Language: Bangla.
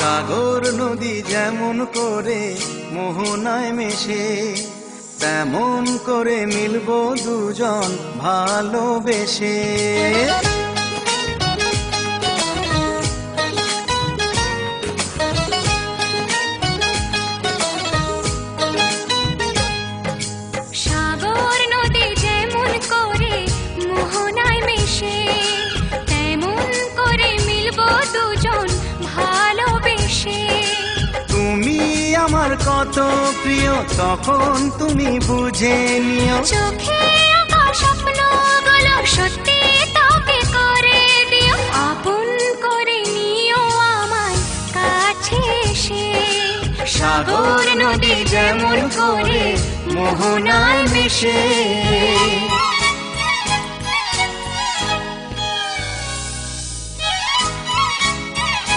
সাগর নদী যেমন করে মোহনায় মেশে, তেমন করে মিলবো দুজন ভালোবেসে। সাগর নদী যেমন করে মোহনায় মেশে, তেমন করে মিলবো দুজন ভালোবেসে। তুমি আমার কত প্রিয় তখন তুমি বুঝে নিও, চোখে আঁকা স্বপ্নগুলো সত্যি তবে করে দিও, আপন করে নিও আমায় কাছে এসে। সাগর নদী যেমন করে মোহনায় মেশে।